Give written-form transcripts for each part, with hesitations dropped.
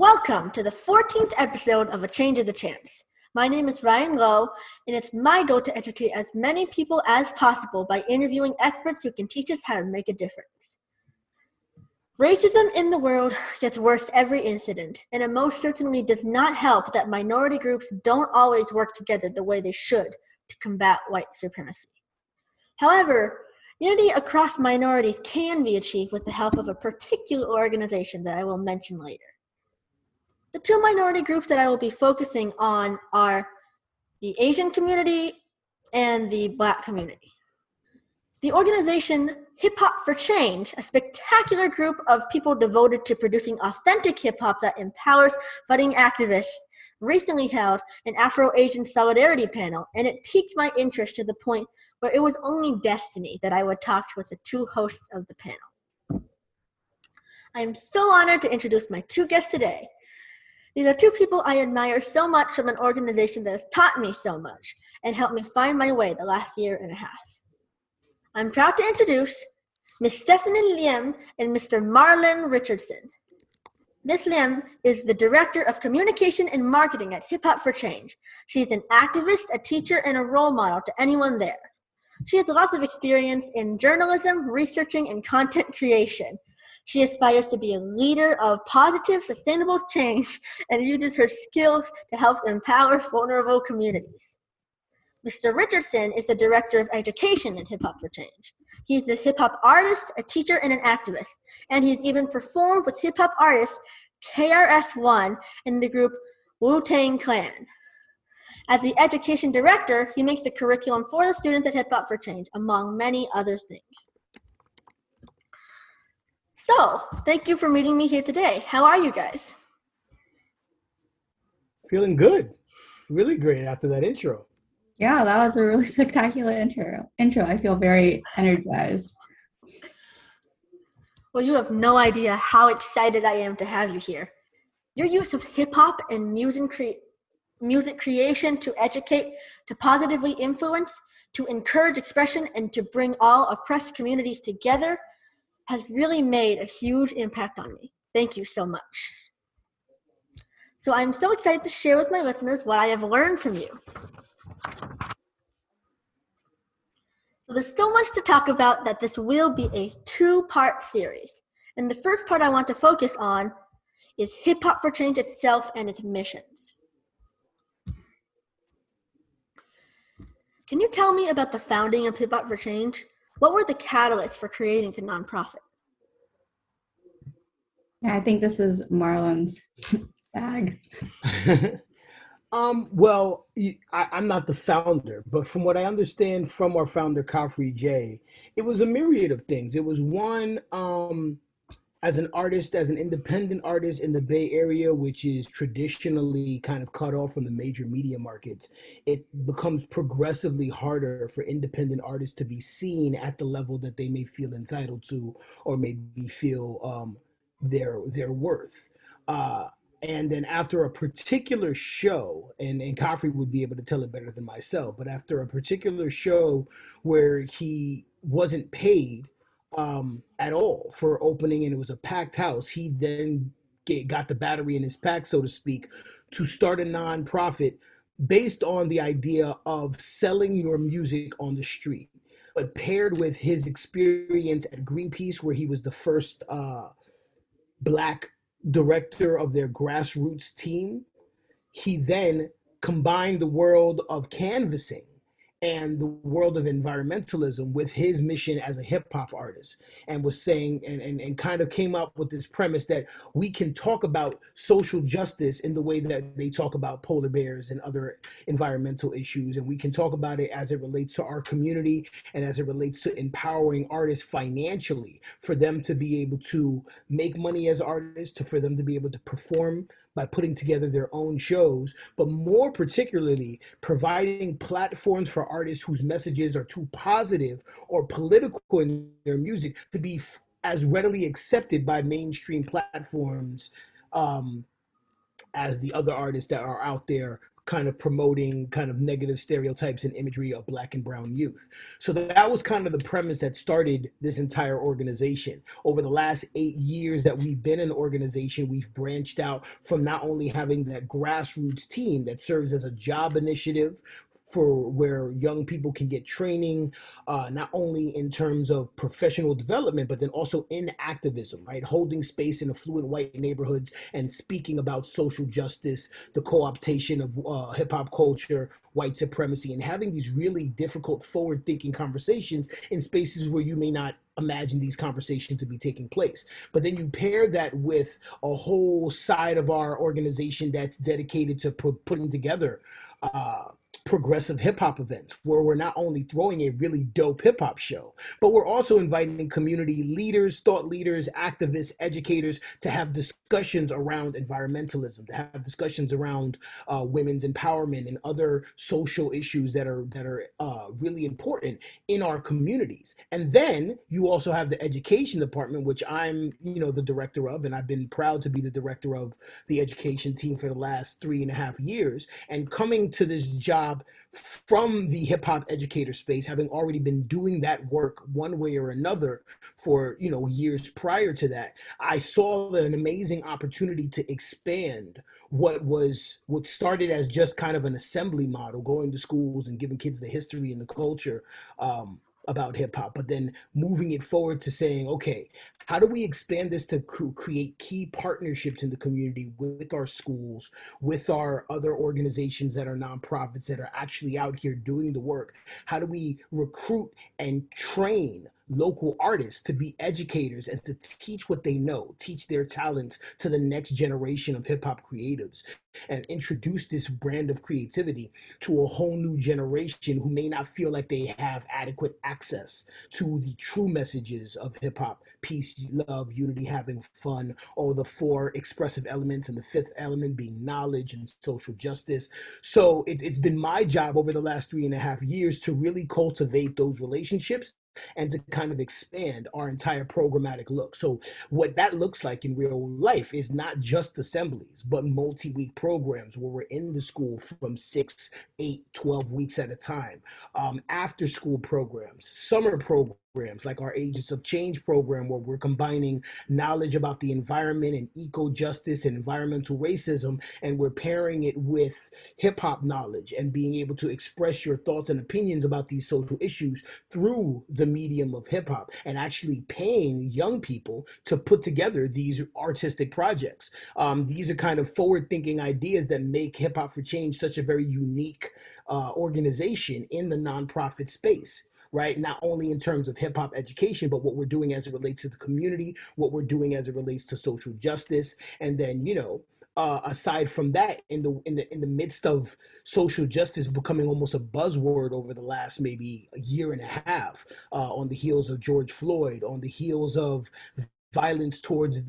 Welcome to the 14th episode of A Change of the Chance. My name is Ryan Lowe, and it's my goal to educate as many people as possible by interviewing experts who can teach us how to make a difference. Racism in the world gets worse every incident, and it most certainly does not help that minority groups don't always work together the way they should to combat white supremacy. However, unity across minorities can be achieved with the help of a particular organization that I will mention later. The two minority groups that I will be focusing on are the Asian community and the Black community. The organization Hip Hop for Change, a spectacular group of people devoted to producing authentic hip hop that empowers budding activists, recently held an Afro-Asian Solidarity panel, and it piqued my interest to the point where it was only destiny that I would talk with the two hosts of the panel. I am so honored to introduce my two guests today. These are two people I admire so much from an organization that has taught me so much and helped me find my way the last year and a half. I'm proud to introduce Ms. Stephanie Liem and Mr. Marlon Richardson. Ms. Liem is the Director of Communication and Marketing at Hip Hop for Change. She is an activist, a teacher, and a role model to anyone there. She has lots of experience in journalism, researching, and content creation. She aspires to be a leader of positive, sustainable change and uses her skills to help empower vulnerable communities. Mr. Richardson is the Director of Education at Hip Hop for Change. He is a hip hop artist, a teacher, and an activist, and he has even performed with hip hop artist KRS-One in the group Wu-Tang Clan. As the Education Director, he makes the curriculum for the students at Hip Hop for Change, among many other things. So, thank you for meeting me here today. How are you guys? Feeling good. Really great after that intro. Yeah, that was a really spectacular intro. I feel very energized. Well, you have no idea how excited I am to have you here. Your use of hip-hop and music creation to educate, to positively influence, to encourage expression, and to bring all oppressed communities together has really made a huge impact on me. Thank you so much. So I'm so excited to share with my listeners what I have learned from you. So there's so much to talk about that this will be a two-part series. And the first part I want to focus on is Hip Hop for Change itself and its missions. Can you tell me about the founding of Hip Hop for Change? What were the catalysts for creating the nonprofit? Yeah, I think this is Marlon's bag. Well, I'm not the founder, but from what I understand from our founder, Kafri J, it was a myriad of things. It was one, as an artist, as an independent artist in the Bay Area, which is traditionally kind of cut off from the major media markets, it becomes progressively harder for independent artists to be seen at the level that they may feel entitled to, or maybe feel their worth. And then after a particular show, and Kafri would be able to tell it better than myself, but after a particular show where he wasn't paid at all for opening, and it was a packed house, he then got the battery in his pack, so to speak, to start a nonprofit based on the idea of selling your music on the street, but paired with his experience at Greenpeace, where he was the first Black director of their grassroots team. He then combined the world of canvassing and the world of environmentalism with his mission as a hip hop artist, and was saying, and kind of came up with this premise that we can talk about social justice in the way that they talk about polar bears and other environmental issues. And we can talk about it as it relates to our community and as it relates to empowering artists financially, for them to be able to make money as artists, for them to be able to perform by putting together their own shows, but more particularly providing platforms for artists whose messages are too positive or political in their music to be as readily accepted by mainstream platforms as the other artists that are out there kind of promoting kind of negative stereotypes and imagery of Black and brown youth. So that was kind of the premise that started this entire organization. Over the last 8 years that we've been an organization, we've branched out from not only having that grassroots team that serves as a job initiative for where young people can get training, not only in terms of professional development, but then also in activism, right? Holding space in affluent white neighborhoods and speaking about social justice, the co-optation of hip hop culture, white supremacy, and having these really difficult forward thinking conversations in spaces where you may not imagine these conversations to be taking place. But then you pair that with a whole side of our organization that's dedicated to putting together progressive hip hop events where we're not only throwing a really dope hip hop show, but we're also inviting community leaders, thought leaders, activists, educators to have discussions around environmentalism, to have discussions around women's empowerment and other social issues that are really important in our communities. And then you also have the education department, which I'm, the director of, and I've been proud to be the director of the education team for the last 3.5 years. And coming to this job from the hip hop educator space, having already been doing that work one way or another for years prior to that, I saw an amazing opportunity to expand what started as just kind of an assembly model, going to schools and giving kids the history and the culture about hip hop, but then moving it forward to saying, okay, how do we expand this to create key partnerships in the community with our schools, with our other organizations that are nonprofits that are actually out here doing the work? How do we recruit and train local artists to be educators and to teach what they know, teach their talents to the next generation of hip hop creatives, and introduce this brand of creativity to a whole new generation who may not feel like they have adequate access to the true messages of hip hop: peace, love, unity, having fun, all the 4 expressive elements, and the 5th element being knowledge and social justice. So it's been my job over the last 3.5 years to really cultivate those relationships and to kind of expand our entire programmatic look. So what that looks like in real life is not just assemblies, but multi-week programs where we're in the school from 6, 8, 12 weeks at a time. After school programs, summer programs like our Agents of Change program, where we're combining knowledge about the environment and eco-justice and environmental racism, and we're pairing it with hip-hop knowledge and being able to express your thoughts and opinions about these social issues through the medium of hip-hop, and actually paying young people to put together these artistic projects. These are kind of forward-thinking ideas that make Hip Hop for Change such a very unique organization in the nonprofit space, right? Not only in terms of hip hop education, but what we're doing as it relates to the community, what we're doing as it relates to social justice, and then aside from that, in the midst of social justice becoming almost a buzzword over the last maybe a year and a half, on the heels of George Floyd, on the heels of violence towards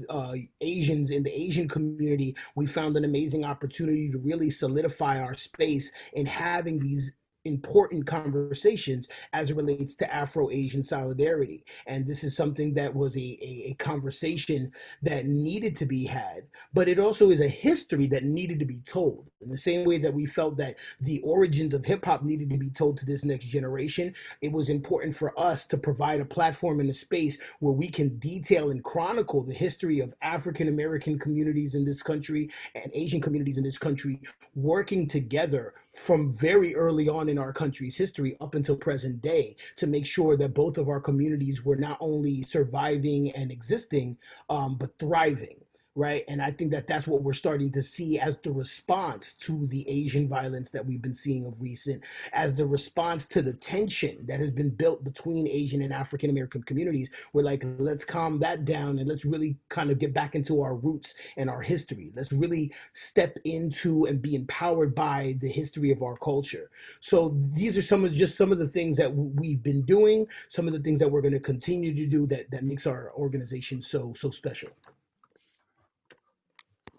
Asians in the Asian community, we found an amazing opportunity to really solidify our space in having these important conversations as it relates to Afro-Asian solidarity. And this is something that was a conversation that needed to be had, but it also is a history that needed to be told. In the same way that we felt that the origins of hip hop needed to be told to this next generation, it was important for us to provide a platform and a space where we can detail and chronicle the history of African American communities in this country and Asian communities in this country working together from very early on in our country's history up until present day, to make sure that both of our communities were not only surviving and existing, but thriving. Right. And I think that that's what we're starting to see as the response to the Asian violence that we've been seeing of recent, as the response to the tension that has been built between Asian and African American communities. We're like, let's calm that down and let's really kind of get back into our roots and our history. Let's really step into and be empowered by the history of our culture. So these are some of the things that we've been doing, some of the things that we're going to continue to do that makes our organization so special.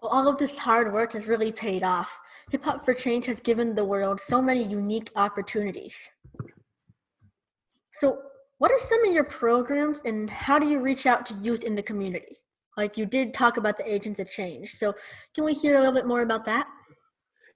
Well, all of this hard work has really paid off. Hip Hop for Change has given the world so many unique opportunities. So, what are some of your programs and how do you reach out to youth in the community? Like you did talk about the Agents of Change. So, can we hear a little bit more about that?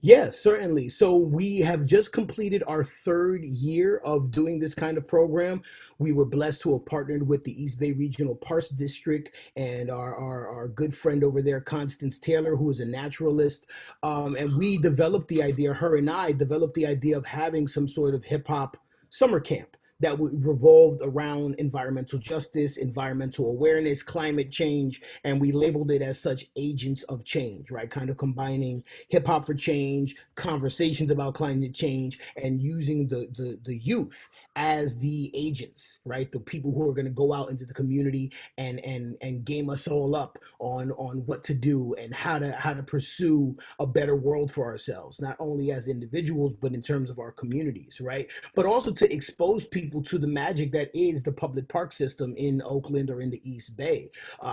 Yes, certainly. So we have just completed our third year of doing this kind of program. We were blessed to have partnered with the East Bay Regional Parks District and our good friend over there, Constance Taylor, who is a naturalist. And we developed the idea, her and I developed the idea of having some sort of hip hop summer camp that revolved around environmental justice, environmental awareness, climate change, and we labeled it as such agents of change, right? Kind of combining hip hop for change, conversations about climate change, and using the youth as the agents, right? The people who are going to go out into the community and game us all up on what to do and how to pursue a better world for ourselves, not only as individuals but in terms of our communities, right? But also to expose people to the magic that is the public park system in Oakland or in the East Bay.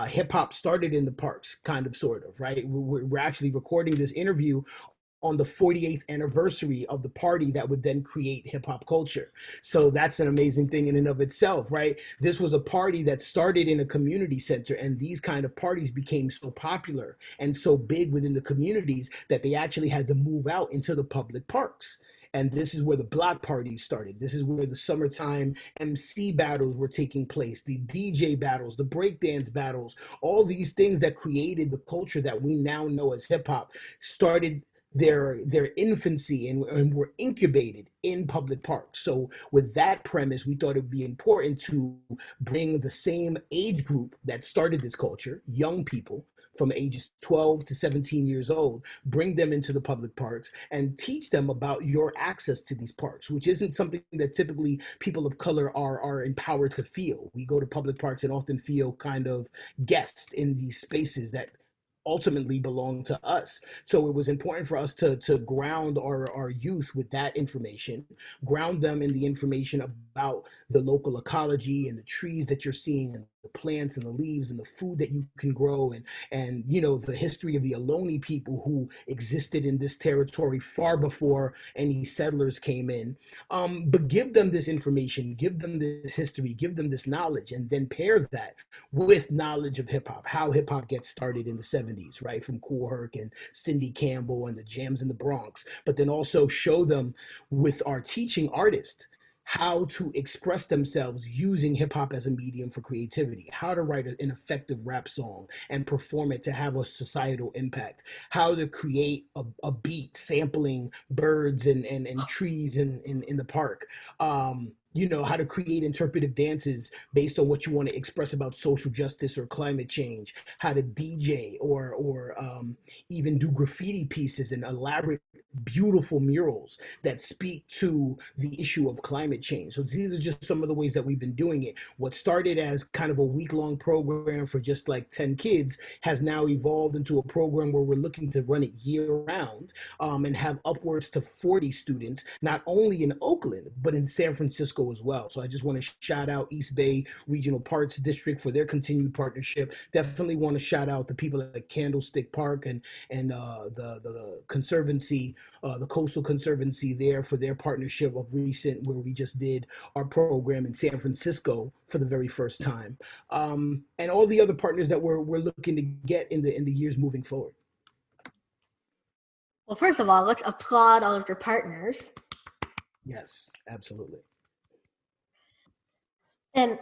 Hip hop started in the parks, kind of, sort of, right? We're actually recording this interview on the 48th anniversary of the party that would then create hip hop culture. So that's an amazing thing in and of itself, right? This was a party that started in a community center, and these kind of parties became so popular and so big within the communities that they actually had to move out into the public parks. And this is where the block parties started. This is where the summertime MC battles were taking place, the DJ battles, the breakdance battles, all these things that created the culture that we now know as hip hop started their infancy and were incubated in public parks. So with that premise, we thought it would be important to bring the same age group that started this culture, young people from ages 12 to 17 years old, bring them into the public parks and teach them about your access to these parks, which isn't something that typically people of color are empowered to feel. We go to public parks and often feel kind of guests in these spaces that ultimately belong to us. So it was important for us to ground our youth with that information, ground them in the information about the local ecology and the trees that you're seeing and the plants and the leaves and the food that you can grow and the history of the Ohlone people who existed in this territory far before any settlers came in. But give them this information, give them this history, give them this knowledge, and then pair that with knowledge of hip hop, how hip hop gets started in the 70s, right? From Kool Herc and Cindy Campbell and the jams in the Bronx, but then also show them with our teaching artists how to express themselves using hip hop as a medium for creativity, how to write an effective rap song and perform it to have a societal impact, how to create a beat sampling birds and trees in the park. How to create interpretive dances based on what you want to express about social justice or climate change, how to DJ or even do graffiti pieces and elaborate beautiful murals that speak to the issue of climate change. So these are just some of the ways that we've been doing it. What started as kind of a week-long program for just like 10 kids has now evolved into a program where we're looking to run it year-round, and have upwards to 40 students, not only in Oakland, but in San Francisco as well. So I just want to shout out East Bay Regional Parks District for their continued partnership. Definitely want to shout out the people at Candlestick Park and the Conservancy, the Coastal Conservancy there for their partnership of recent, where we just did our program in San Francisco for the very first time, and all the other partners that we're looking to get in the years moving forward. Well, first of all, let's applaud all of your partners. Yes, absolutely. And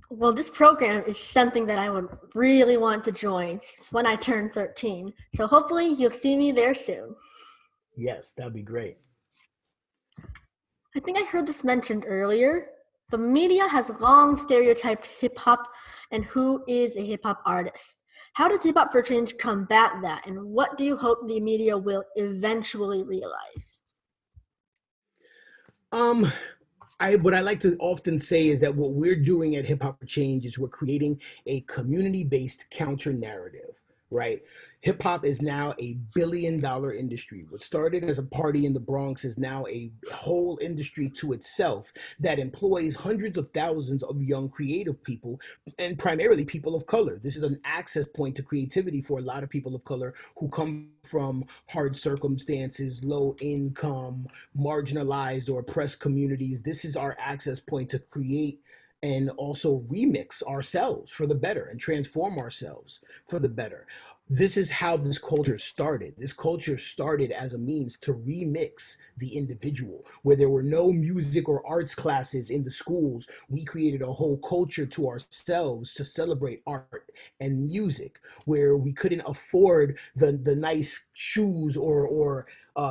well, this program is something that I would really want to join when I turn 13. So hopefully you'll see me there soon. Yes, that'd be great. I think I heard this mentioned earlier. The media has long stereotyped hip hop and who is a hip hop artist. How does Hip Hop for Change combat that, and what do you hope the media will eventually realize? What I like to often say is that what we're doing at Hip Hop for Change is we're creating a community-based counter narrative, right? Hip hop is now a billion-dollar industry. What started as a party in the Bronx is now a whole industry to itself that employs hundreds of thousands of young creative people and primarily people of color. This is an access point to creativity for a lot of people of color who come from hard circumstances, low income, marginalized or oppressed communities. This is our access point to create and also remix ourselves for the better and transform ourselves for the better. This is how this culture started. This culture started as a means to remix the individual. Where there were no music or arts classes in the schools, we created a whole culture to ourselves to celebrate art and music. Where we couldn't afford the nice shoes or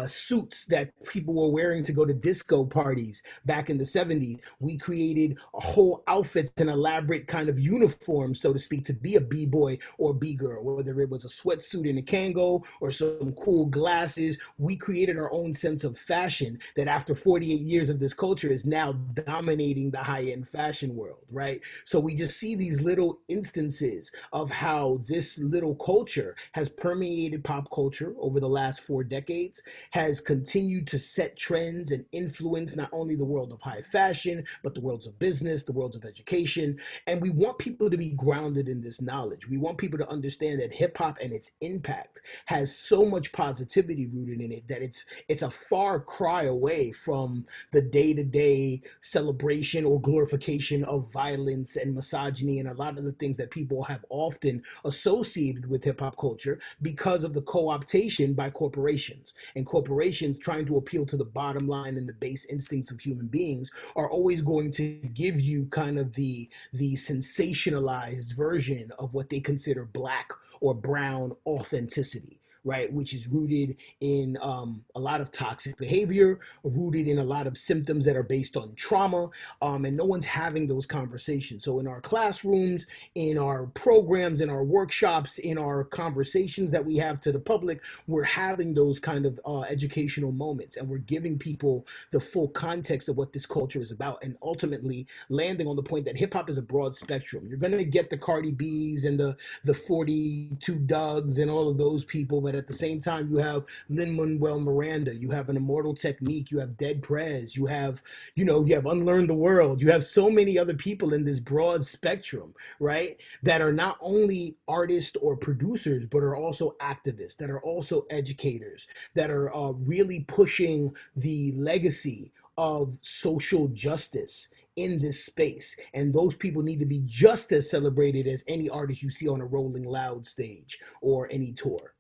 suits that people were wearing to go to disco parties back in the 70s. We created a whole outfit, an elaborate kind of uniform, so to speak, to be a b-boy or b-girl, whether it was a sweatsuit and a Kango or some cool glasses. We created our own sense of fashion that after 48 years of this culture is now dominating the high-end fashion world, right? So we just see these little instances of how this little culture has permeated pop culture over the last 4 decades, has continued to set trends and influence not only the world of high fashion, but the worlds of business, the worlds of education. And we want people to be grounded in this knowledge. We want people to understand that hip hop and its impact has so much positivity rooted in it that it's a far cry away from the day-to-day celebration or glorification of violence and misogyny and a lot of the things that people have often associated with hip hop culture because of the co-optation by corporations. And corporations trying to appeal to the bottom line and the base instincts of human beings are always going to give you kind of the sensationalized version of what they consider black or brown authenticity, right? Which is rooted in a lot of toxic behavior, rooted in a lot of symptoms that are based on trauma, and no one's having those conversations. So in our classrooms, in our programs, in our workshops, in our conversations that we have to the public, we're having those kind of educational moments, and we're giving people the full context of what this culture is about, and ultimately landing on the point that hip hop is a broad spectrum. You're going to get the Cardi B's and the 42 Dougs and all of those people, but at the same time, you have Lin-Manuel Miranda, you have an Immortal Technique, you have Dead Prez, you have Unlearn the World, you have so many other people in this broad spectrum, right? That are not only artists or producers, but are also activists, that are also educators, that are really pushing the legacy of social justice in this space. And those people need to be just as celebrated as any artist you see on a Rolling Loud stage or any tour.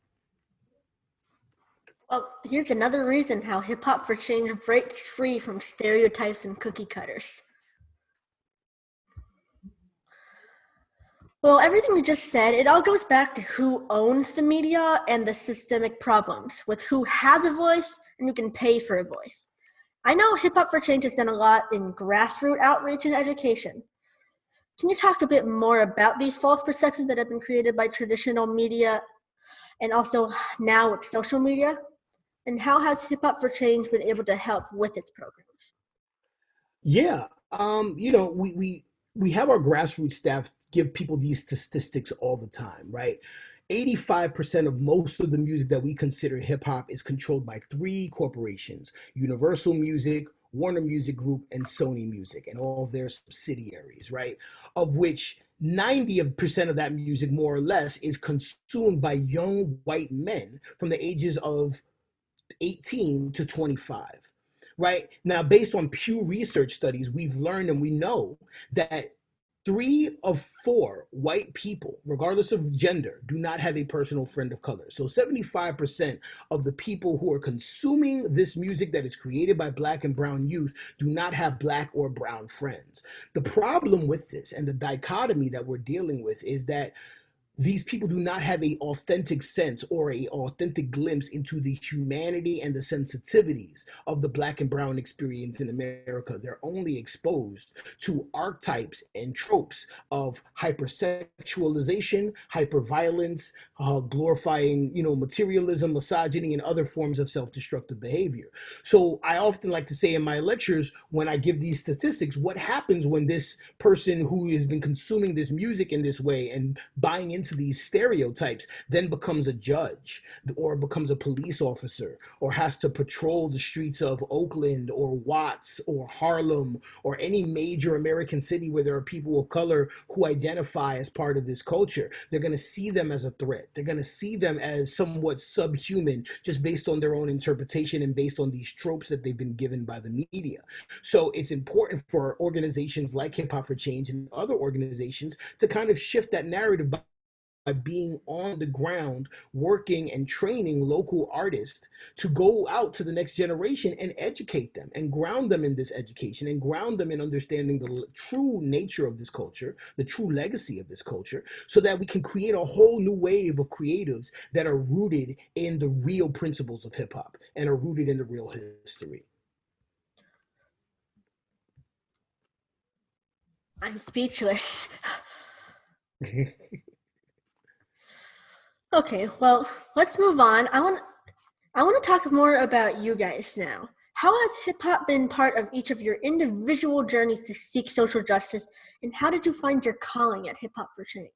Well, here's another reason how hip hop for change breaks free from stereotypes and cookie cutters. Well, everything you just said, it all goes back to who owns the media and the systemic problems with who has a voice and who can pay for a voice. I know Hip Hop for Change has done a lot in grassroots outreach and education. Can you talk a bit more about these false perceptions that have been created by traditional media and also now with social media? And how has Hip Hop for Change been able to help with its programs? Yeah, we have our grassroots staff give people these statistics all the time, right? 85% of most of the music that we consider hip hop is controlled by 3 corporations: Universal Music, Warner Music Group, and Sony Music, and all of their subsidiaries, right? Of which 90% of that music, more or less, is consumed by young white men from the ages of 18 to 25, right? Now, based on Pew Research studies, we've learned and we know that 3 of 4 white people, regardless of gender, do not have a personal friend of color. So 75% of the people who are consuming this music that is created by Black and brown youth do not have Black or brown friends. The problem with this and the dichotomy that we're dealing with is that these people do not have a authentic sense or a authentic glimpse into the humanity and the sensitivities of the Black and brown experience in America. They're only exposed to archetypes and tropes of hypersexualization, hyperviolence, glorifying, materialism, misogyny, and other forms of self-destructive behavior. So I often like to say in my lectures, when I give these statistics, what happens when this person who has been consuming this music in this way and buying into into these stereotypes then becomes a judge or becomes a police officer or has to patrol the streets of Oakland or Watts or Harlem or any major American city where there are people of color who identify as part of this culture, they're going to see them as a threat. They're going to see them as somewhat subhuman just based on their own interpretation and based on these tropes that they've been given by the media. So it's important for organizations like Hip Hop for Change and other organizations to kind of shift that narrative by being on the ground, working and training local artists to go out to the next generation and educate them and ground them in this education and ground them in understanding the true nature of this culture, the true legacy of this culture, so that we can create a whole new wave of creatives that are rooted in the real principles of hip hop and are rooted in the real history. I'm speechless. Okay, well, let's move on. I want to talk more about you guys now. How has hip hop been part of each of your individual journeys to seek social justice, and how did you find your calling at Hip Hop for Change?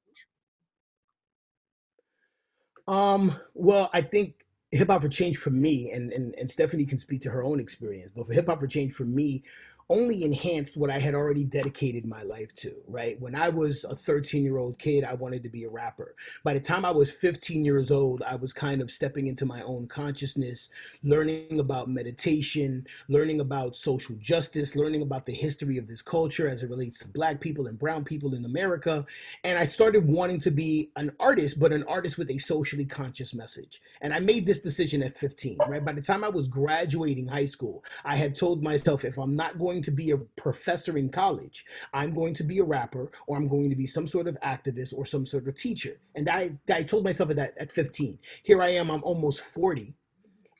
Well, I think Hip Hop for Change for me, and Stephanie can speak to her own experience, but for Hip Hop for Change for me, only enhanced what I had already dedicated my life to, right? When I was a 13-year-old kid, I wanted to be a rapper. By the time I was 15 years old, I was kind of stepping into my own consciousness, learning about meditation, learning about social justice, learning about the history of this culture as it relates to Black people and brown people in America. And I started wanting to be an artist, but an artist with a socially conscious message. And I made this decision at 15, right? By the time I was graduating high school, I had told myself, if I'm not going to be a professor in college, I'm going to be a rapper, or I'm going to be some sort of activist or some sort of teacher. And I told myself that at 15. Here I am, I'm almost 40,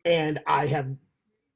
and I have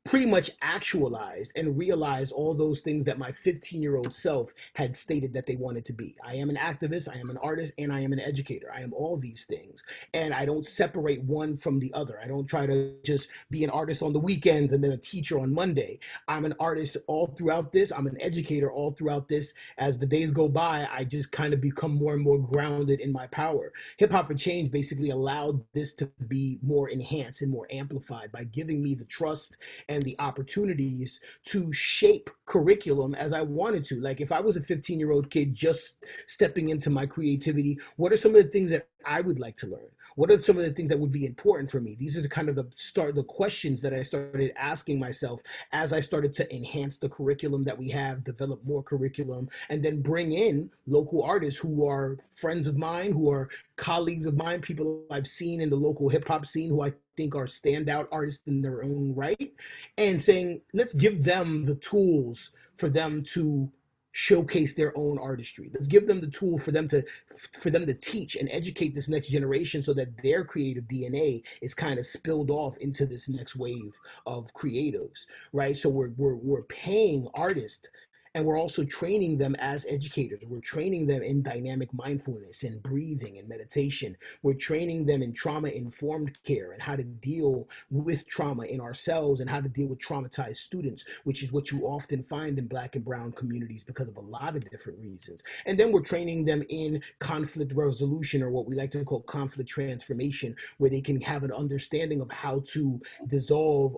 pretty much actualized and realized all those things that my 15-year-old self had stated that they wanted to be. I am an activist, I am an artist, and I am an educator. I am all these things. And I don't separate one from the other. I don't try to just be an artist on the weekends and then a teacher on Monday. I'm an artist all throughout this. I'm an educator all throughout this. As the days go by, I just kind of become more and more grounded in my power. Hip Hop for Change basically allowed this to be more enhanced and more amplified by giving me the trust and the opportunities to shape curriculum as I wanted to. Like if I was a 15-year-old kid just stepping into my creativity, what are some of the things that I would like to learn? What are some of the things that would be important for me? These are the questions that I started asking myself as I started to enhance the curriculum that we have, develop more curriculum, and then bring in local artists who are friends of mine, who are colleagues of mine, people I've seen in the local hip hop scene who I think are standout artists in their own right, and saying, let's give them the tools for them to showcase their own artistry. Let's give them the tool for them to teach and educate this next generation so that their creative DNA is kind of spilled off into this next wave of creatives, right? So we're paying artists, and we're also training them as educators. We're training them in dynamic mindfulness and breathing and meditation. We're training them in trauma-informed care and how to deal with trauma in ourselves and how to deal with traumatized students, which is what you often find in Black and brown communities because of a lot of different reasons. And then we're training them in conflict resolution, or what we like to call conflict transformation, where they can have an understanding of how to dissolve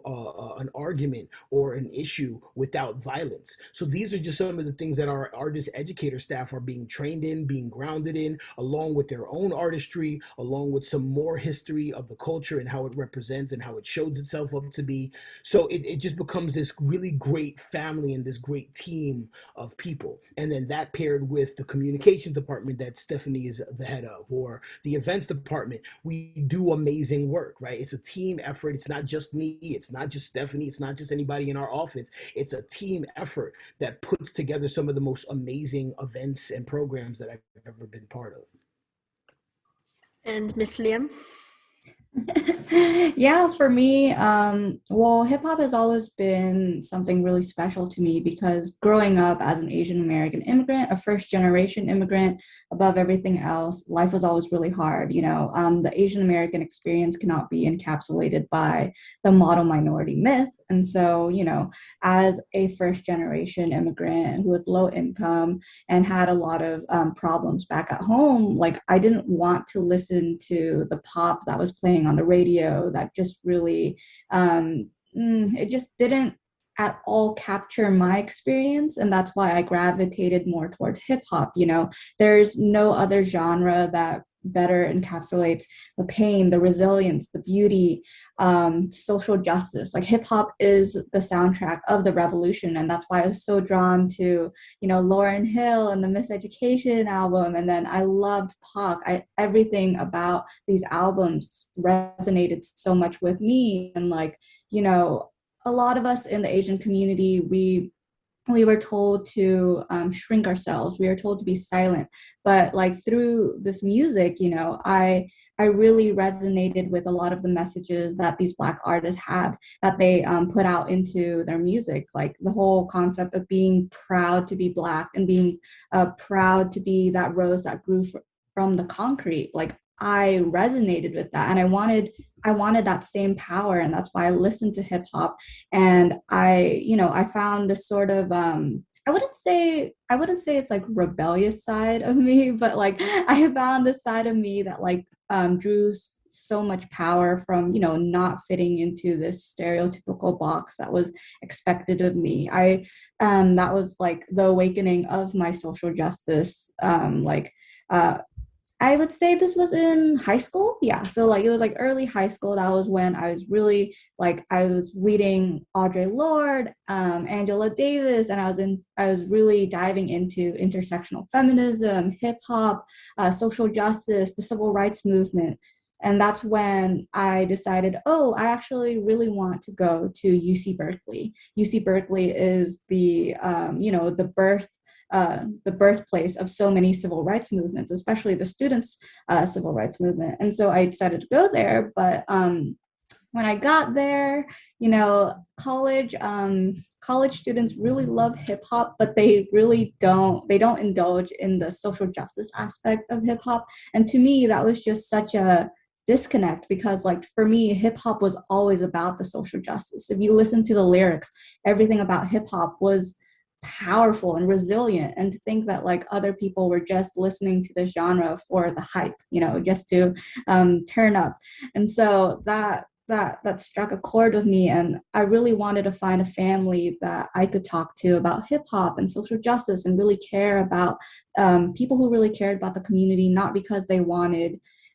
an argument or an issue without violence. So these are just some of the things that our artist educator staff are being trained in, being grounded in, along with their own artistry, along with some more history of the culture and how it represents and how it shows itself up to be. So it just becomes this really great family and this great team of people. And then that paired with the communications department that Stephanie is the head of, or the events department, we do amazing work, right? It's a team effort. It's not just me. It's not just Stephanie. It's not just anybody in our office. It's a team effort that puts together some of the most amazing events and programs that I've ever been part of. And Miss Liem? Yeah, for me, well, hip hop has always been something really special to me because growing up as an Asian American immigrant, a first generation immigrant, above everything else, life was always really hard. The Asian American experience cannot be encapsulated by the model minority myth. And so, as a first generation immigrant who was low income and had a lot of problems back at home, like I didn't want to listen to the pop that was playing on the radio that just really, it just didn't at all capture my experience. And that's why I gravitated more towards hip hop. There's no other genre that better encapsulates the pain, the resilience, the beauty, social justice. Like hip hop is the soundtrack of the revolution. And that's why I was so drawn to, Lauryn Hill and the Miseducation album. And then I loved Pac. Everything about these albums resonated so much with me. And a lot of us in the Asian community, we were told to shrink ourselves. We were told to be silent. But like through this music, I really resonated with a lot of the messages that these Black artists had that they put out into their music, like the whole concept of being proud to be Black and being proud to be that rose that grew from the concrete. Like I resonated with that, and I wanted that same power, and that's why I listened to hip hop. And I found this sort of I wouldn't say it's like rebellious side of me, but like I found this side of me that like drew so much power from not fitting into this stereotypical box that was expected of me. I That was like the awakening of my social justice, uh I would say this was in high school. Yeah. So like it was like early high school. That was when I was really like I was reading Audre Lorde, Angela Davis, and I was really diving into intersectional feminism, hip hop, social justice, the civil rights movement. And that's when I decided, oh, I actually really want to go to UC Berkeley. UC Berkeley is the birthplace of so many civil rights movements, especially the students' civil rights movement. And so I decided to go there. But when I got there, college students really love hip hop, but they don't indulge in the social justice aspect of hip hop. And to me, that was just such a disconnect because like for me hip hop was always about the social justice. If you listen to the lyrics, everything about hip hop was powerful and resilient. And to think that like other people were just listening to this genre for the hype, just to turn up. And so that struck a chord with me, and I really wanted to find a family that I could talk to about hip hop and social justice and really care about people who really cared about the community,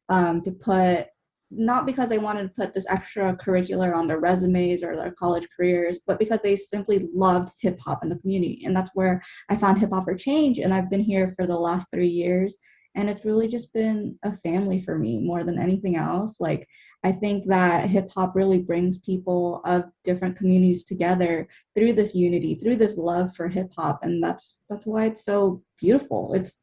um, to put not because they wanted to put this extracurricular on their resumes or their college careers, but because they simply loved hip hop in the community. And that's where I found Hip Hop for Change. And I've been here for the last 3 years. And it's really just been a family for me more than anything else. Like, I think that hip hop really brings people of different communities together through this unity, through this love for hip hop. And that's why it's so beautiful. It's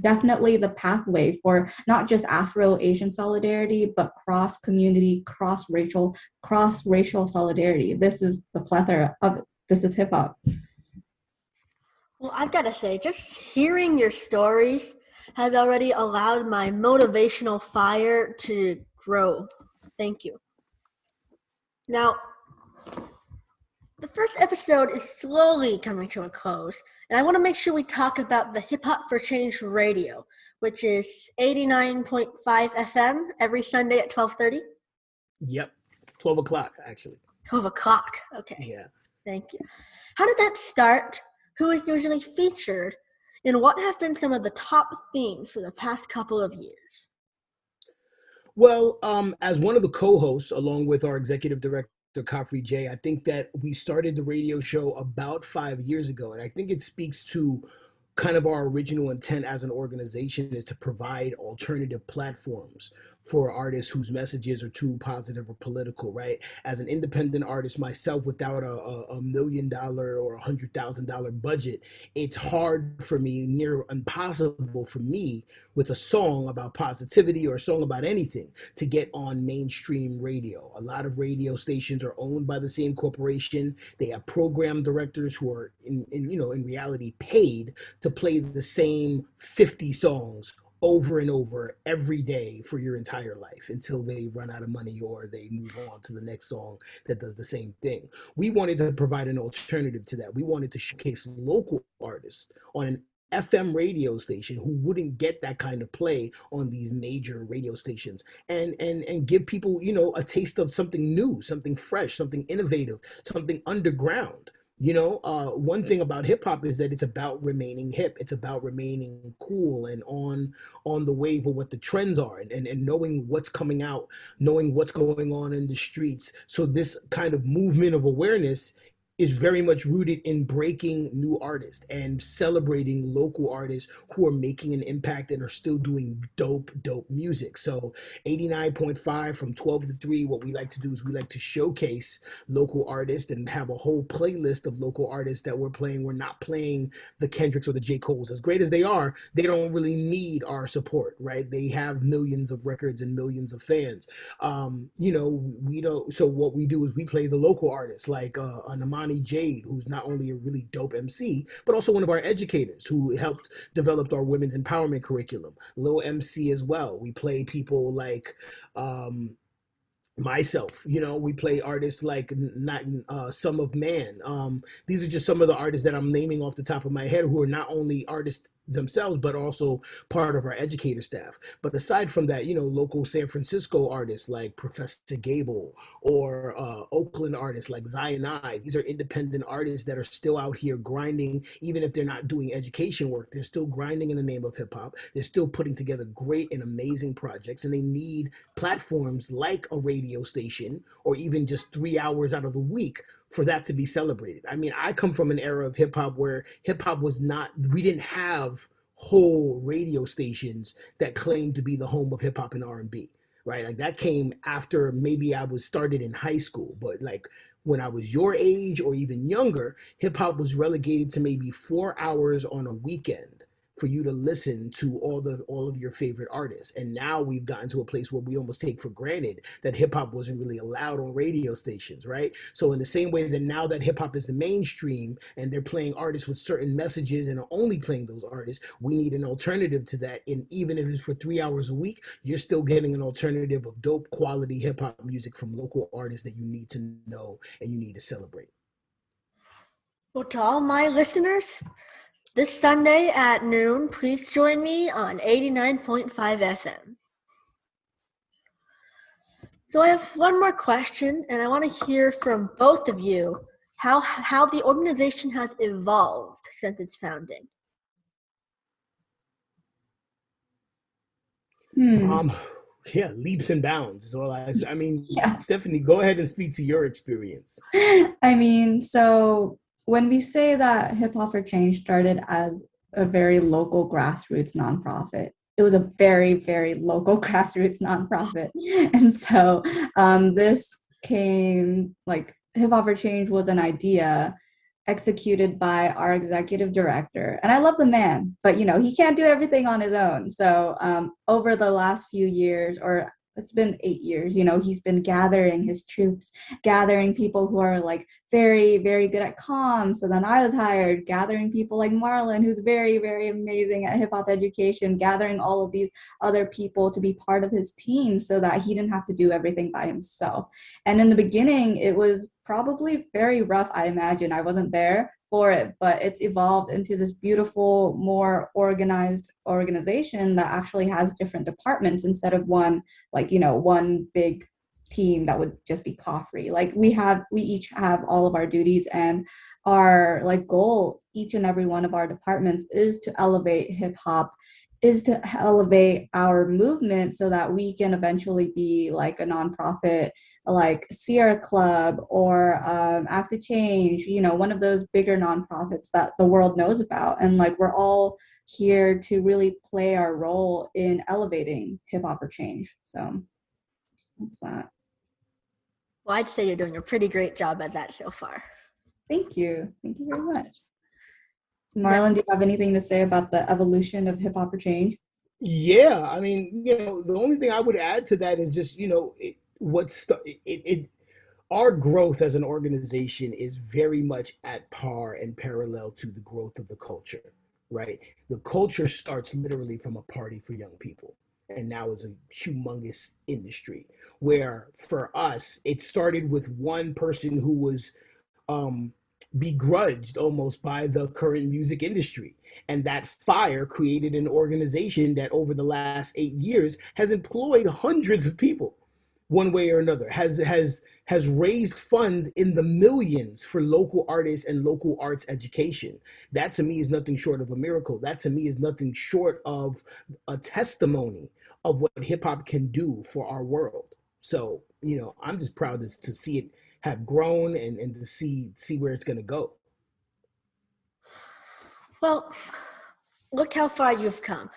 definitely the pathway for not just Afro-Asian solidarity, but cross-community, cross-racial solidarity. This is the plethora of it. This is hip-hop. Well, I've got to say, just hearing your stories has already allowed my motivational fire to grow. Thank you. Now, the first episode is slowly coming to a close, and I want to make sure we talk about the Hip Hop for Change radio, which is 89.5 FM every Sunday at 12:30. Yep, 12 o'clock actually. 12 o'clock. Okay. Yeah. Thank you. How did that start? Who is usually featured? And what have been some of the top themes for the past couple of years? Well, as one of the co-hosts, along with our executive director, Kafri J, I think that we started the radio show about 5 years ago. And I think it speaks to kind of our original intent as an organization is to provide alternative platforms for artists whose messages are too positive or political, right? As an independent artist myself, without a $1 million or $100,000 budget, it's hard for me, near impossible for me, with a song about positivity or a song about anything, to get on mainstream radio. A lot of radio stations are owned by the same corporation. They have program directors who are in reality paid to play the same 50 songs over and over every day for your entire life until they run out of money or they move on to the next song that does the same thing. We wanted to provide an alternative to that. We wanted to showcase local artists on an FM radio station who wouldn't get that kind of play on these major radio stations, and give people, a taste of something new, something fresh, something innovative, something underground. One thing about hip hop is that it's about remaining hip. It's about remaining cool and on the wave of what the trends are, and knowing what's coming out, knowing what's going on in the streets. So this kind of movement of awareness is very much rooted in breaking new artists and celebrating local artists who are making an impact and are still doing dope music. So 89.5 from 12 to 3, what we like to do is we like to showcase local artists and have a whole playlist of local artists that we're playing. We're not playing the Kendricks or the J. Coles. As great as they are, they don't really need our support, right? They have millions of records and millions of fans. We don't. So what we do is we play the local artists like Namani Jade, who's not only a really dope MC, but also one of our educators who helped develop our women's empowerment curriculum. Lil MC as well. We play people like myself, we play artists like not Some of Man. These are just some of the artists that I'm naming off the top of my head who are not only artists themselves but also part of our educator staff. But aside from that, local San Francisco artists like Professor Gable, or Oakland artists like Zion I. These are independent artists that are still out here grinding. Even if they're not doing education work, they're still grinding in the name of hip hop. They're still putting together great and amazing projects, and they need platforms like a radio station, or even just 3 hours out of the week for that to be celebrated. I mean, I come from an era of hip hop where hip hop was not, we didn't have whole radio stations that claimed to be the home of hip hop and R&B, right? Like that came after maybe I was started in high school, but like when I was your age or even younger, hip hop was relegated to maybe 4 hours on a weekend for you to listen to all of your favorite artists. And now we've gotten to a place where we almost take for granted that hip hop wasn't really allowed on radio stations, right? So in the same way that now that hip hop is the mainstream and they're playing artists with certain messages and are only playing those artists, we need an alternative to that. And even if it's for 3 hours a week, you're still getting an alternative of dope quality hip hop music from local artists that you need to know and you need to celebrate. Well, to all my listeners, this Sunday at noon, please join me on 89.5 FM. So I have one more question, and I want to hear from both of you how the organization has evolved since its founding. Yeah, leaps and bounds. So yeah. Stephanie, go ahead and speak to your experience. I mean, so when we say that Hip Hop for Change started as a very local grassroots nonprofit, it was a very, very local grassroots nonprofit. And so this came, like, Hip Hop for Change was an idea executed by our executive director. And I love the man, but, he can't do everything on his own. So over the last few years, or it's been 8 years, he's been gathering his troops, gathering people who are like very, very good at comms. So then I was hired, gathering people like Marlon, who's very, very amazing at hip hop education, gathering all of these other people to be part of his team so that he didn't have to do everything by himself. And in the beginning, it was probably very rough, I imagine. I wasn't there for it, but it's evolved into this beautiful, more organized organization that actually has different departments instead of one big team that would just be Coffree. Like we each have all of our duties, and our goal, each and every one of our departments, is to elevate hip hop, is to elevate our movement so that we can eventually be like a nonprofit like Sierra Club or Act to Change, one of those bigger nonprofits that the world knows about. And we're all here to really play our role in elevating hip hop for change. So that's that. Well, I'd say you're doing a pretty great job at that so far. Thank you. Thank you very much. Marlon, do you have anything to say about the evolution of hip hop for change? Yeah, I mean, the only thing I would add to that is just, our growth as an organization is very much at par and parallel to the growth of the culture, right? The culture starts literally from a party for young people, and now is a humongous industry where for us, it started with one person who was begrudged almost by the current music industry. And that fire created an organization that over the last 8 years has employed hundreds of people one way or another, has raised funds in the millions for local artists and local arts education. That to me is nothing short of a miracle. That to me is nothing short of a testimony of what hip hop can do for our world. So, I'm just proud to see it have grown and to see where it's going to go. Well, look how far you've come.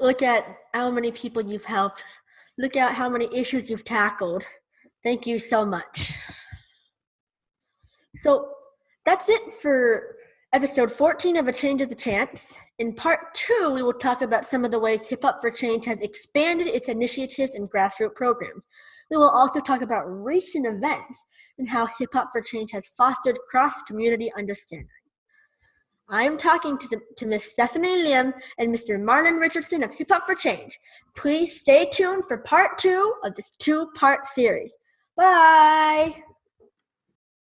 Look at how many people you've helped. Look at how many issues you've tackled. Thank you so much. So that's it for episode 14 of A Change is a Chance. In part 2, we will talk about some of the ways Hip Hop for Change has expanded its initiatives and grassroots programs. We will also talk about recent events and how Hip Hop for Change has fostered cross-community understanding. I am talking to Ms. Stephanie Liem and Mr. Marlon Richardson of Hip Hop for Change. Please stay tuned for part 2 of this 2-part series. Bye!